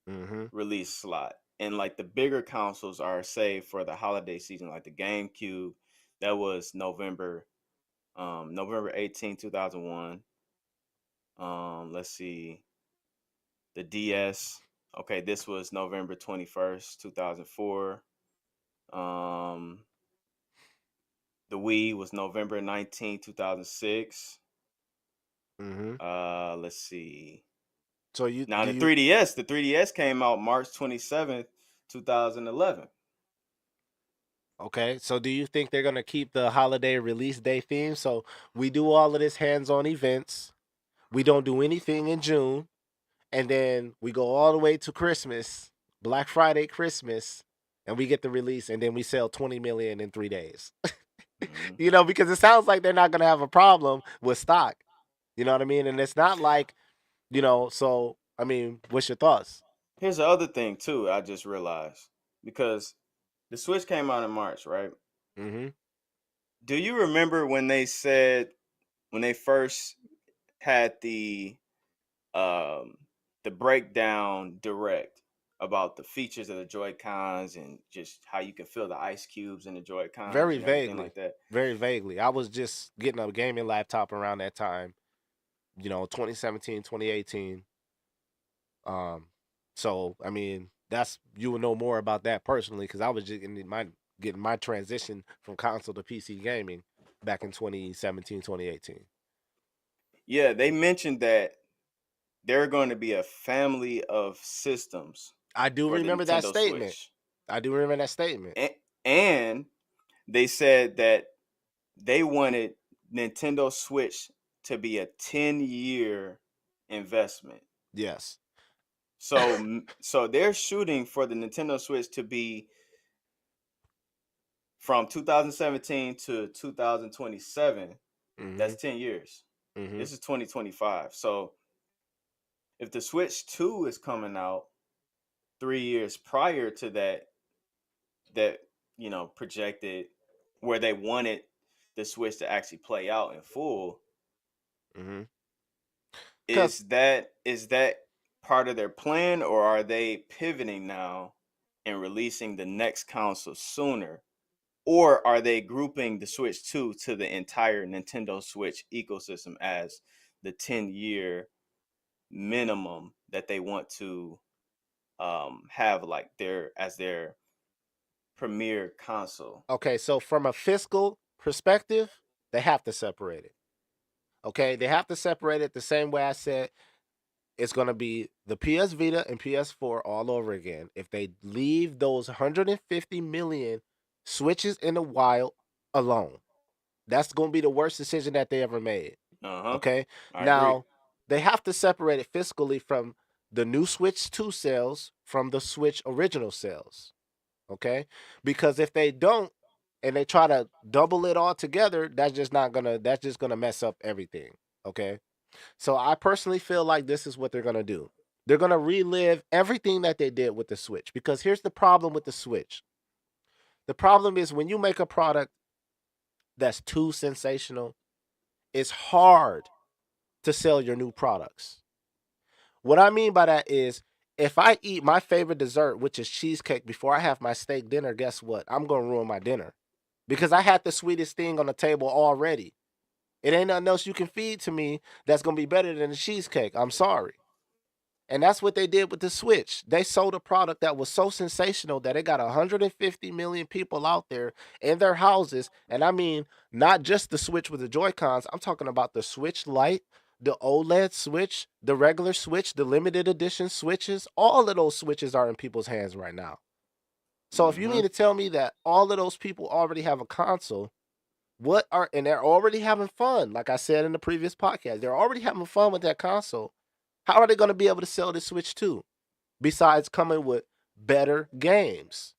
Mm-hmm. release slot. And like the bigger consoles are saved for the holiday season, like the GameCube, that was November 18, 2001. Let's see. The DS. Okay, this was November 21st, 2004. Um the Wii was November 19, 2006. Mm-hmm. Let's see. So you Now do the you 3DS came out March 27th, 2011. okay? So do you think they're gonna keep the holiday release day theme? So we do all of this hands-on events. We don't do anything in June, and then we go all the way to Christmas, Black Friday, Christmas, and we get the release, and then we sell 20 million in 3 days. Mhm. Because it sounds like they're not gonna have a problem with stock. You know what I mean? And it's not like So I mean, what's your thoughts? Here's the other thing too. I just realized because the Switch came out in March, right? Mm-hmm. Do you remember when they said when they first had um the breakdown direct about the features of the Joy Cons and just how you can feel the ice cubes in the Joy Cons Very and everything vaguely. like that? Very vaguely. I was just getting a gaming laptop around that time, 2017, 2018. Um, so I mean, that's you would know more about that personally because I was just getting my transition from console to PC gaming back in 2017, 2018. Yeah, they mentioned that there are going to be a family of systems I do for the remember that Nintendo statement. Switch. I do remember that statement. And they said that they wanted Nintendo Switch to be a 10-year investment. Yes. So they're shooting for the Nintendo Switch to be from 2017 to 2027. Mm-hmm. That's 10 years. Mm-hmm. This is 2025. So if the Switch 2 is coming out 3 years prior to that projected where they wanted the Switch to actually play out in full, Mm-hmm. Because is that part of their plan, or are they pivoting now and releasing the next console sooner? Or are they grouping the Switch 2 to the entire Nintendo Switch ecosystem as the 10-year minimum that they want to have like their premier console? okay, so from a fiscal perspective, they have to separate it. Okay, they have to separate it the same way I said it's going to be the PS Vita and PS4 all over again. If they leave those 150 million switches in the wild alone, that's going to be the worst decision that they ever made. Uh-huh. Okay, I agree. now they have to separate it fiscally from the new Switch 2 sales from the Switch original sales. Okay, because if they don't and they try to double it all together, that's just gonna mess up everything. Okay, so I personally feel like this is what they're gonna do. They're gonna relive everything that they did with the Switch because here's the problem with the Switch. The problem is when you make a product that's too sensational, it's hard to sell your new products. What I mean by that is if I eat my favorite dessert, which is cheesecake, before I have my steak dinner, guess what? I'm going to ruin my dinner because I had the sweetest thing on the table already. It ain't nothing else you can feed to me that's going to be better than the cheesecake. I'm sorry. And that's what they did with the Switch. They sold a product that was so sensational that it got 150 million people out there in their houses. And I mean, not just the Switch with the Joy-Cons. I'm talking about the Switch Lite, the OLED Switch, the regular Switch, the limited edition Switches. All of those Switches are in people's hands right now. So if you Mm-hmm. mean to tell me that all of those people already have a console, and they're already having fun, like I said in the previous podcast, they're already having fun with that console. How are they going to be able to sell this Switch 2 besides coming with better games?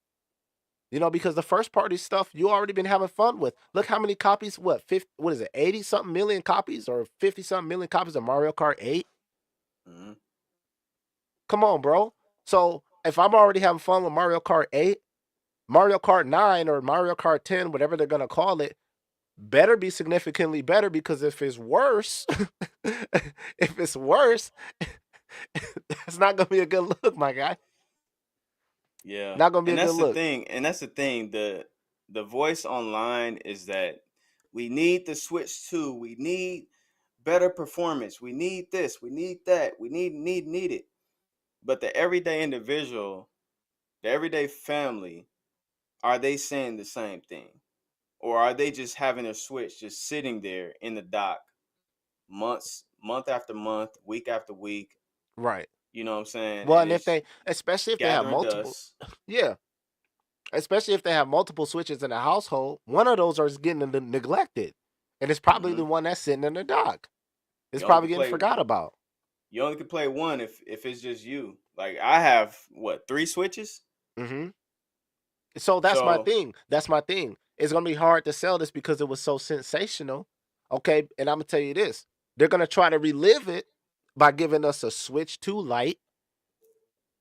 Because the first party stuff you already been having fun with. Look how many copies, what 50, what is it, 80 something million copies or 50 something million copies of Mario Kart 8? Mm-hmm. Come on, bro. So if I'm already having fun with Mario Kart 8, Mario Kart 9 or Mario Kart 10, whatever they're going to call it, better be significantly better, because if it's worse, if it's worse, that's not going to be a good look, my guy. Yeah, Not going to be a and good that's the look. thing. And that's the thing. The voice online is that we need the Switch 2. We need better performance. We need this. We need that. We need it. But the everyday individual, the everyday family, are they saying the same thing? Or are they just having their Switch just sitting there in the dock month after month, week after week, Right. you know what I'm saying? Well, And and it's especially if they have gathering multiple, dust. yeah, especially if they have multiple Switches in the household, one of those are getting neglected. And it's probably Hmm. the one that's sitting in the dock. It's You only probably can getting play forgot about. you only can play one if it's just you. Like I have what, 3 Switches? Hmm. So that's my So thing. That's my thing. It's gonna be hard to sell this because it was so sensational. Okay, and I'm gonna tell you this: they're gonna try to relive it by giving us a Switch 2 Lite.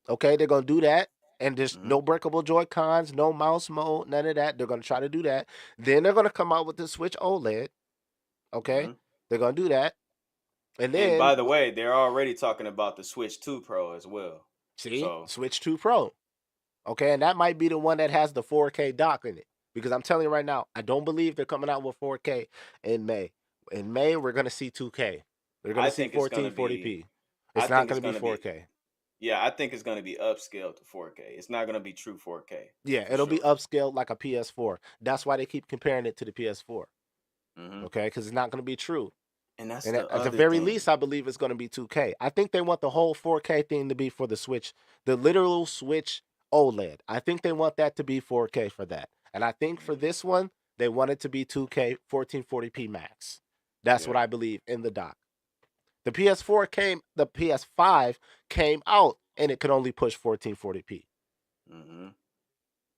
Okay, they're gonna do that, and there's mhm, no breakable Joy Cons, no mouse mode, none of that. They're gonna try to do that. Then they're gonna come out with the Switch OLED. Okay, mhm. they're gonna do that, and And then by the way, they're already talking about the Switch 2 Pro as well. see So Switch 2 Pro. Okay, and that might be the one that has the 4K dock in it. Because I'm telling you right now, I don't believe they're coming out with 4K in May. In May, we're gonna see 2K. We're gonna I see think it's gonna be 1440p. I It's not think it's gonna be gonna be 4K. yeah, I think it's gonna be upscaled to 4K. It's not gonna be true 4K Yeah, for it'll be sure. upscaled like a PS4. That's why they keep comparing it to the PS4. Hmm. Okay, because it's not gonna be true. And that's And the at the other very thing. least, I believe it's going to be 2K. I think they want the whole 4K thing to be for the Switch, the literal Switch OLED. I think they want that to be 4K for that. And I think for Mm, this one, they want it to be 2K 1440p max. That's what yeah. I believe in the dock. The PS5 came out and it could only push 1440p. Hmm.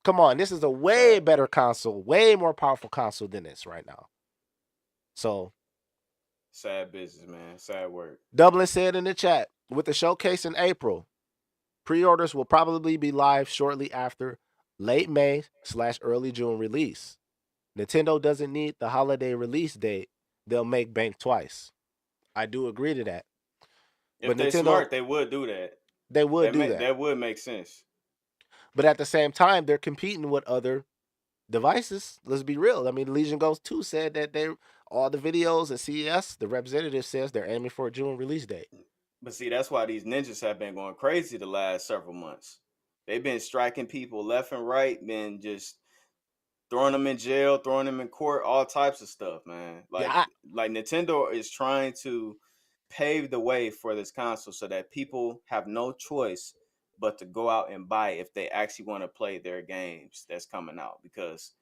Come on, this is a way Sad. better console, way more powerful console than this right now. So Sad business, man. Sad work. Dublin said in the chat, with the showcase in April, pre-orders will probably be live shortly after late May/early June release. Nintendo doesn't need the holiday release date. They'll make bank twice. I do agree to that. If But they Nintendo, smart, they would do that. they would do that. That would make sense. But at the same time, they're competing with other devices. Let's be real. I mean, Legion Go 2 said that all the videos at CES, the representative says they're aiming for a June release date. But see, that's why these ninjas have been going crazy the last several months. They've been striking people left and right, been just throwing them in jail, throwing them in court, all types of stuff, man. Yeah, Like Nintendo is trying to pave the way for this console so that people have no choice but to go out and buy it if they actually want to play their games that's coming out. Because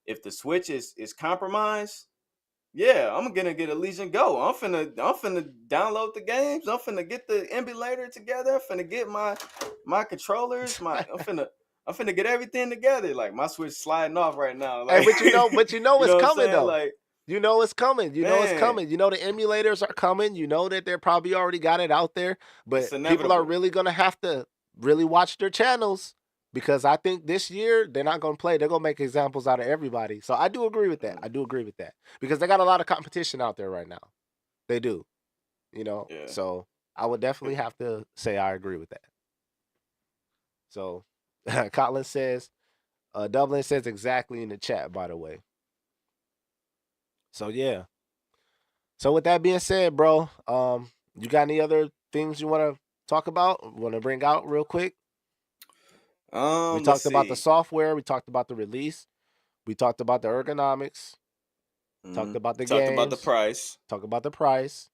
if the Switch is compromised, yeah, I'm gonna get a Legion Go. I'm finna download the games. I'm finna get the emulator together. I'm finna get my controllers. I'm finna get everything together. Like my Switch sliding off right now. hey, Like but you know you it's know what I'm coming saying? though. Like You know it's coming. You know it's man, coming. You know the emulators are coming. You know that they're probably already got it out there. it's But people are inevitable. really gonna have to really watch their channels because I think this year they're not going to play. They're going to make examples out of everybody. So I do agree with that. I do agree with that because they got a lot of competition out there right now. They do, Yeah. So I would definitely have to say I agree with that. So Colin says, Dublin says exactly in the chat, by the way. So yeah. So with that being said, bro, you got any other things you want to talk about? Want to bring out real quick? We Let's talked about the see. software. We talked about the release. We talked about the ergonomics. Talked about the Talked about the games. price. Talked about the price.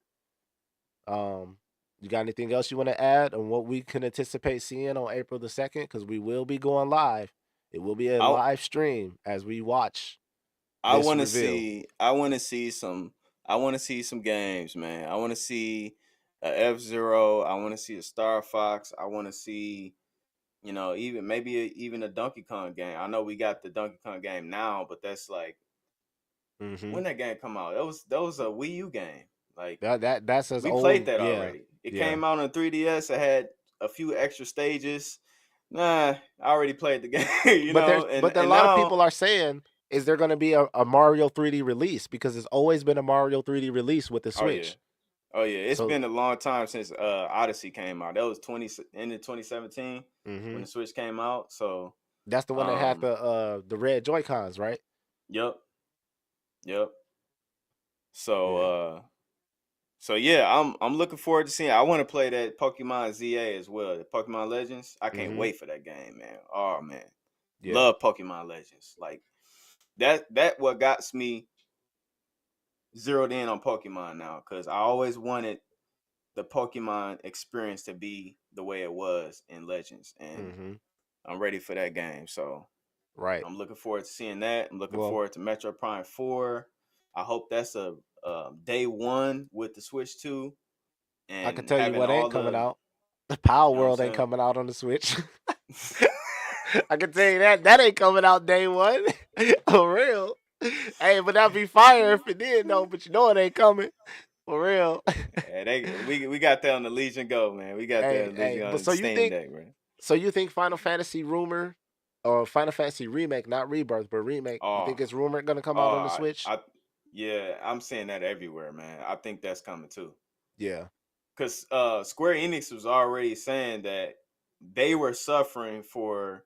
Um, you got anything else you want to add on what we can anticipate seeing on April the 2nd? Because we will be going live. It will be a I live stream as we watch I this want to reveal. see. I want to see some. I want to see some games, man. I want to see a F-Zero. I want to see a Star Fox. I want to see, even maybe even a Donkey Kong game. I know we got the Donkey Kong game now, but that's like Mm-hmm. when that game come out. That was a Wii U game. Like That's as we played old. that Yeah. already. It Yeah. came out on 3DS. It had a few extra stages. Nah, I already played the game, and But a and lot of now. people are saying, is there going to be a Mario 3D release? Because it's always been a Mario 3D release with the Oh yeah. Switch. Oh yeah, it's So, been a long time since Odyssey came out. That was end of 2017 when mm-hmm. the Switch came out. So, That's the one that had um, the red Joy Cons, right? yep, yep. So, Yeah. so yeah, I'm looking forward to seeing. I want to play that Pokemon ZA as well, the Pokemon Legends. I can't Mm-hmm. wait for that game, man. Oh man, Yeah. love Pokemon Legends. Like that what got me zeroed in on Pokemon now because I always wanted the Pokemon experience to be the way it was in Legends, and Mm-hmm. I'm ready for that game. So Right. I'm looking forward to seeing that. I'm looking Well, forward to Metro Prime 4. I hope that's a day one with the Switch 2 I could and tell you having what ain't all coming the, out. The Power you know what I'm World ain't saying? coming out on the Switch. I can tell you that ain't coming out day one. For real. Hey, but that'd be fire if it did, though. But it ain't coming. For real. Yeah, we got that on the Legion Go, man. We got that Hey, on the hey. Legion But on the Steam Deck, bro. so you think Final Fantasy rumor or Final Fantasy remake, not rebirth, but remake, you Oh, think it's rumored gonna come out oh, on the Switch? yeah, I'm seeing that everywhere, man. I think that's coming too. Yeah. Because Square Enix was already saying that they were suffering for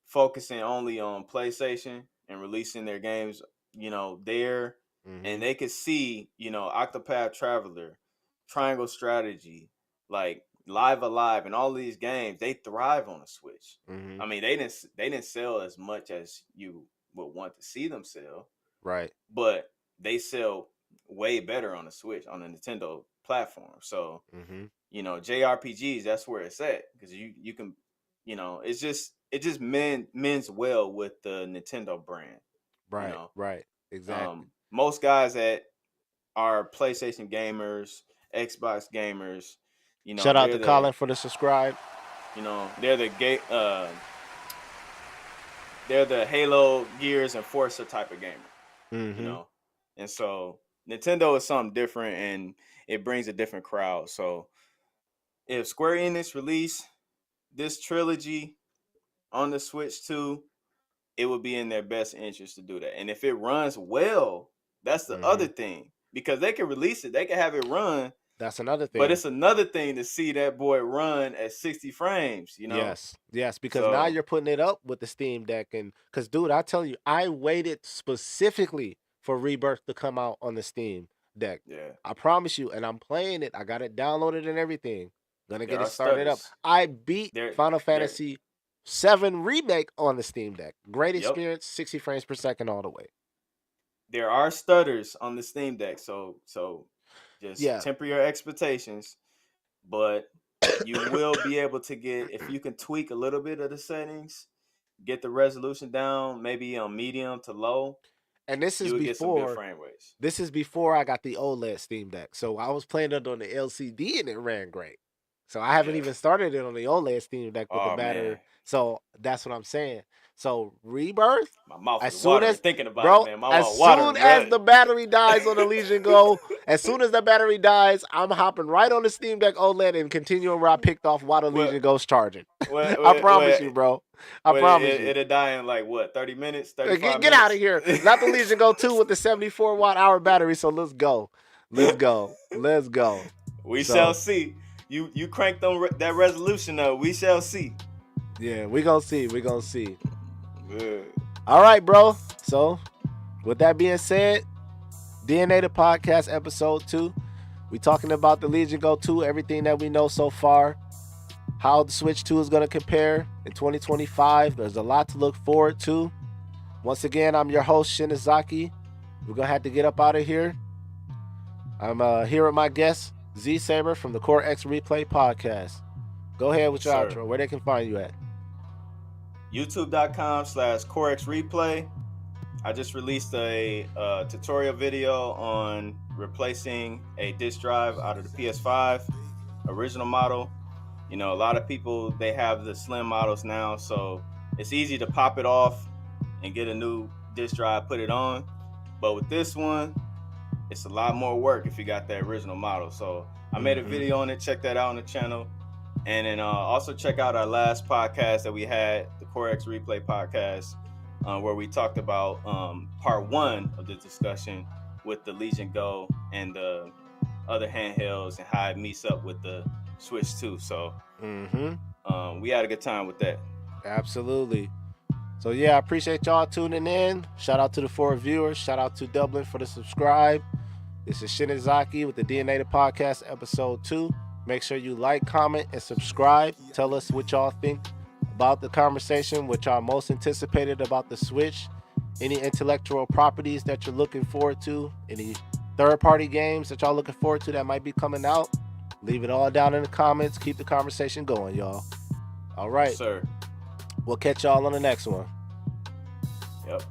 focusing only on PlayStation and releasing their games, there, Mm-hmm. and they could see, Octopath Traveler, Triangle Strategy, like Live Alive, and all these games, they thrive on the Switch. Mm-hmm. I mean, they didn't sell as much as you would want to see them sell, Right. but they sell way better on the Switch on the Nintendo platform. So, Mm-hmm. JRPGs, that's where it's at because you can, it just mends well with the Nintendo brand. You Right. know, Right. Exactly. most guys that are PlayStation gamers, Xbox gamers, Shout out they're to the, Colin for the subscribe. they're the they're the Halo, Gears, and Forza type of gamer. You Mm-hmm. know, and so Nintendo is something different, and it brings a different crowd. So if Square Enix release this trilogy on the Switch too, it would be in their best interest to do that. And if it runs well, that's the Mm-hmm. other thing. Because they can release it, they can have it run, That's another but thing. it's another thing to see that boy run at 60 frames. Yes, yes, because now So you're putting it up with the Steam Deck, and because dude, I tell you, I waited specifically for Rebirth to come out on the Steam Deck. yeah, I promise you, and I'm playing it. I got it downloaded and everything. Gonna there get it are started up. stutters. I beat There Final there Fantasy 7 Remake on the Steam Deck. Great yep. experience, 60 frames per second all the way. There are stutters on the Steam Deck. So just Yeah, temper your expectations, but you will be able to get, if you can tweak a little bit of the settings, get the resolution down, maybe on medium to low, and this you is would get some good before frame rates. This is before I got the OLED Steam Deck. So I was playing it on the LCD and it ran great. So I haven't Yeah. even started it on the OLED Steam Deck with the Oh better. man. So that's what I'm saying. So Rebirth, My mouth as is soon watering as, thinking about it, bro, man. My as mouth watering, soon as bro. the battery dies on the Legion Go, as soon as the battery dies, I'm hopping right on the Steam Deck OLED and continuing where I picked off while the Well, Legion Go's charging. well, I well, promise well, you, bro. I well, promise you. it'll die in like what, 30 minutes, 35 Get out of minutes? here. Not the Legion Go 2 with the 74 watt hour battery. So let's go. Let's go. Let's go. We shall So see. You cranked on that resolution though. We shall see. yeah, we gonna see. We gonna see. Good. All right, bro. So with that being said, D.N.ATA Podcast episode 2. We talking about the Legion Go 2, everything that we know so far, how the Switch 2 is going to compare in 2025. There's a lot to look forward to. Once again, I'm your host, Shinizaki. We're going to have to get up out of here. I'm here with my guest, Z Saber from the Core X Replay Podcast. Go ahead with your outro, where they can find you at. YouTube.com/CoreXReplay. I just released a tutorial video on replacing a disk drive out of the PS5 original model. You know, a lot of people, they have the slim models now, so it's easy to pop it off and get a new disk drive, put it on. But with this one, it's a lot more work if you got the original model. So I made a video on it. Check that out on the channel. And then also check out our last podcast that we had, the Core X Replay Podcast, where we talked about part 1 of the discussion with the Legion Go and the other handhelds and how it meets up with the Switch 2. So we had a good time with that. Absolutely. So yeah, I appreciate y'all tuning in. Shout out to the 4 viewers. Shout out to Dublin for the subscribe. This is Shinizaki with the D.N.ATA Podcast episode 2. Make sure you like, comment, and subscribe. Tell us what y'all think about the conversation, what y'all most anticipated about the Switch, any intellectual properties that you're looking forward to, any third-party games that y'all looking forward to that might be coming out. Leave it all down in the comments. Keep the conversation going, y'all. All right. Yes, sir. We'll catch y'all on the next one. Yep.